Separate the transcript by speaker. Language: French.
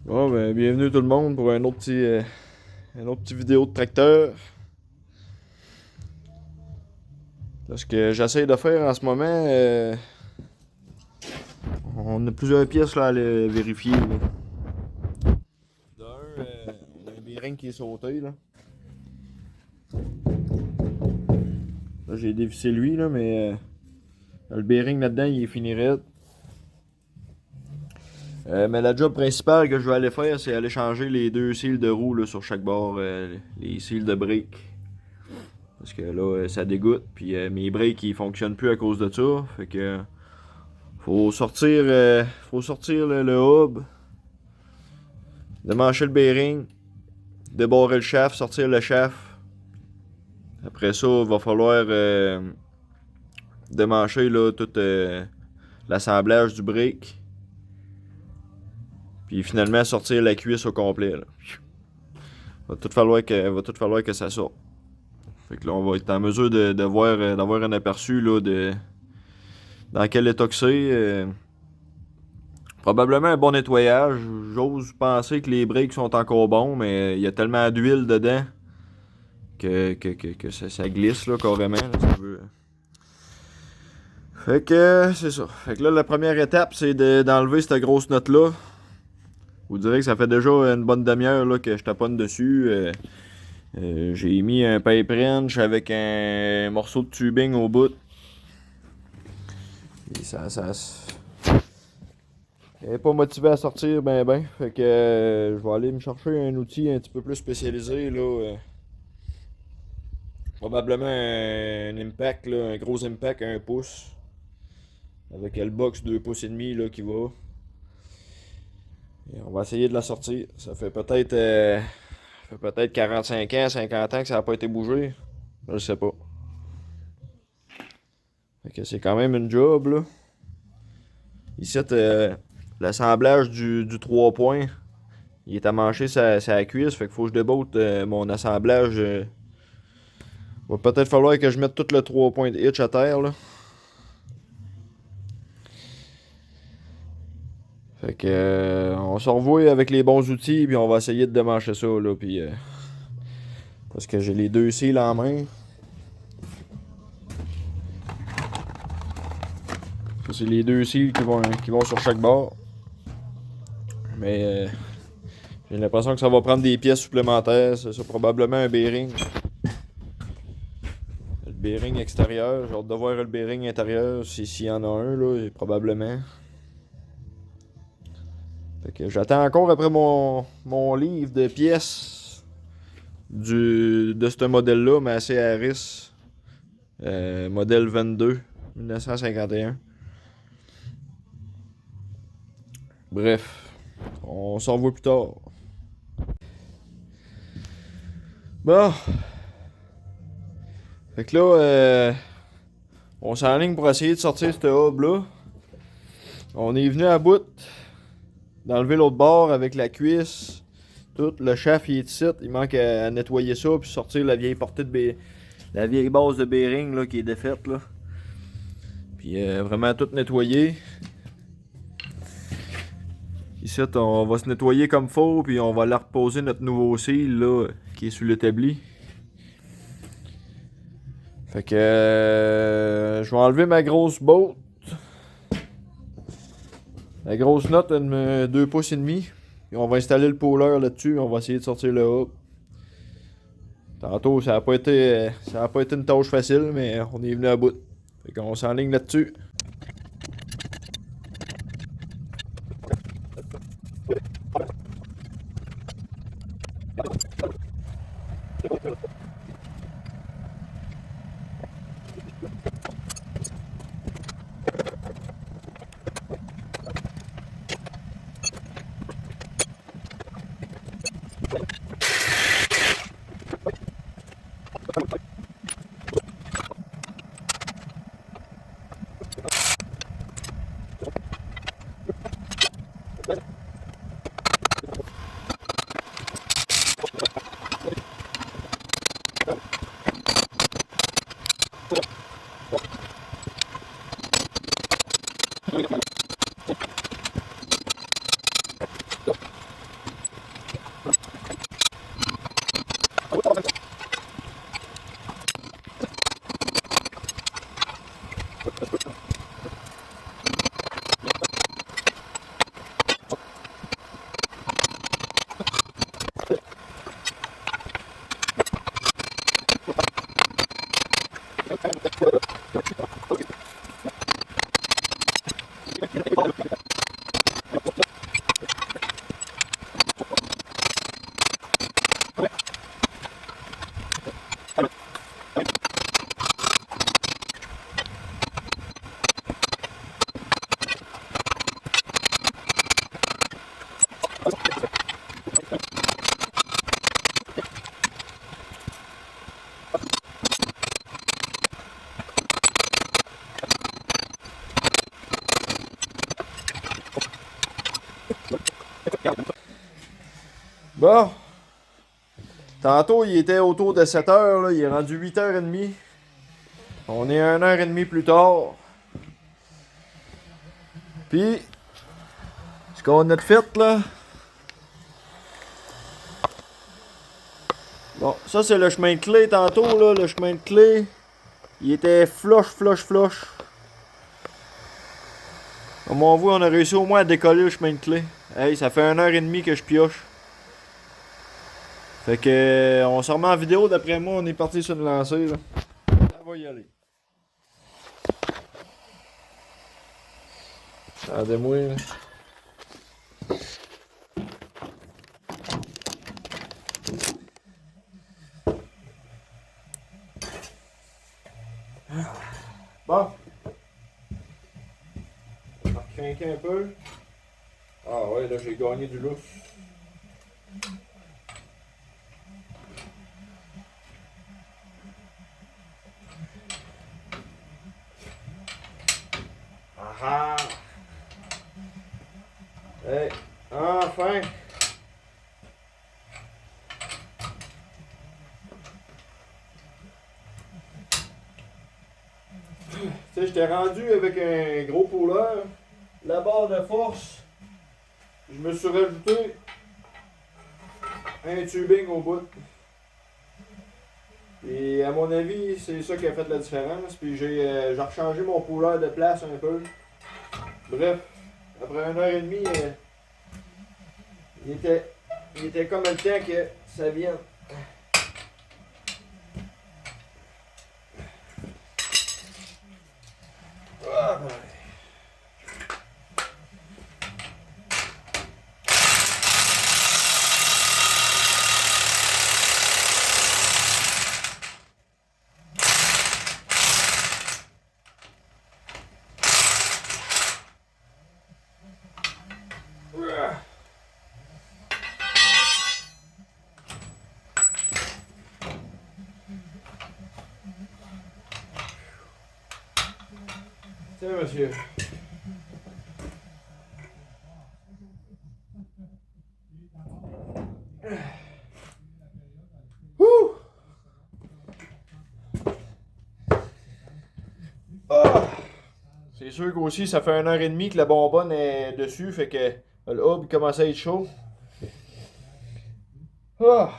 Speaker 1: Bon, ben, bienvenue tout le monde pour un autre petit vidéo de tracteur. Là, ce que j'essaie de faire en ce moment, on a plusieurs pièces là, à aller vérifier. Là. D'un, on a un bearing qui est sauté. Là, j'ai dévissé lui, là, mais le bearing là-dedans, il est fini raide. Mais la job principale que je vais aller faire, c'est aller changer les deux cils de roue là, sur chaque bord, les cils de briques. Parce que là, ça dégoûte. Puis mes breaks, ils fonctionnent plus à cause de ça. Fait que faut sortir le hub, démancher le bearing, débarrer le shaft, sortir le shaft. Après ça, il va falloir démancher là, tout l'assemblage du break. Puis finalement sortir la cuisse au complet. Là. Va tout falloir que ça sorte. Fait que là, on va être en mesure d'avoir un aperçu là, de dans quel état que c'est. Probablement un bon nettoyage. J'ose penser que les breaks sont encore bons, mais il y a tellement d'huile dedans que ça glisse là, carrément. Là, ça veut. Fait que c'est ça. Fait que là, la première étape, c'est d'enlever cette grosse note-là. Vous direz que ça fait déjà une bonne demi-heure là, que je taponne dessus. J'ai mis un pipe wrench avec un morceau de tubing au bout. Et ça elle est pas motivé à sortir ben. Fait que je vais aller me chercher un outil un petit peu plus spécialisé là. Probablement un impact là, un gros impact à 1 pouce. Avec le box 2 pouces et demi là qui va. Et on va essayer de la sortir. Ça fait peut-être 45 ans, 50 ans que ça n'a pas été bougé. Je sais pas. Fait que c'est quand même une job là. Ici, l'assemblage du 3 points, il est à mancher sa cuisse. Fait qu'il faut que je déboute mon assemblage. Va peut-être falloir que je mette tout le 3 points de hitch à terre là. Fait que on se revoit avec les bons outils puis on va essayer de démancher ça là puis parce que j'ai les deux cils en main. Ça c'est les deux cils qui vont sur chaque bord. Mais j'ai l'impression que ça va prendre des pièces supplémentaires, c'est ça probablement un bearing. Le bearing extérieur, j'ai hâte de voir le bearing intérieur s'il y en a un là, probablement. Fait que j'attends encore après mon livre de pièces de ce modèle-là, mais assez Harris. Modèle 22, 1951. Bref, on s'en revoit plus tard. Bon. Fait que là, on s'enligne pour essayer de sortir ce hub-là. On est venu à bout d'enlever l'autre bord avec la cuisse. Tout, le shaft il est ici. Il manque à nettoyer ça puis sortir la vieille portée de la vieille base de bearing là, qui est défaite là. Puis vraiment tout nettoyer. Ici on va se nettoyer comme faut puis on va la reposer notre nouveau seal là qui est sur l'établi. Fait que je vais enlever ma grosse botte. La grosse note de 2 pouces et demi. Et on va installer le pôleur là-dessus. On va essayer de sortir le hub. Tantôt, ça a pas été une tâche facile, mais on est venu à bout. Fait qu'on s'enligne là-dessus. Bon. Tantôt, il était autour de 7h, là. Il est rendu 8h30. On est 1h30 plus tard. Puis, ce qu'on a fait, là. Bon, ça, c'est le chemin de clé tantôt, là. Le chemin de clé, il était flush. Comme on voit, on a réussi au moins à décoller le chemin de clé. Hey, ça fait 1h30 que je pioche. Fait que, on se remet en vidéo. D'après moi, on est parti sur une lancée, là. Ça va y aller. Attendez-moi, là. Bon. On va craquer un peu. Ah ouais, là, j'ai gagné du lousse. Ah ah! Hey, enfin! Tu sais, j'étais rendu avec un gros puller. La barre de force. Je me suis rajouté un tubing au bout. Et à mon avis, c'est ça qui a fait la différence. Puis j'ai rechangé mon puller de place un peu. Bref, après 1h30, il était comme le temps que ça vienne. Ah, ben. Tiens, monsieur. Ouh! Ah! C'est sûr qu'aussi, ça fait 1h30 que la bonbonne est dessus, fait que le hub commence à être chaud. Ah!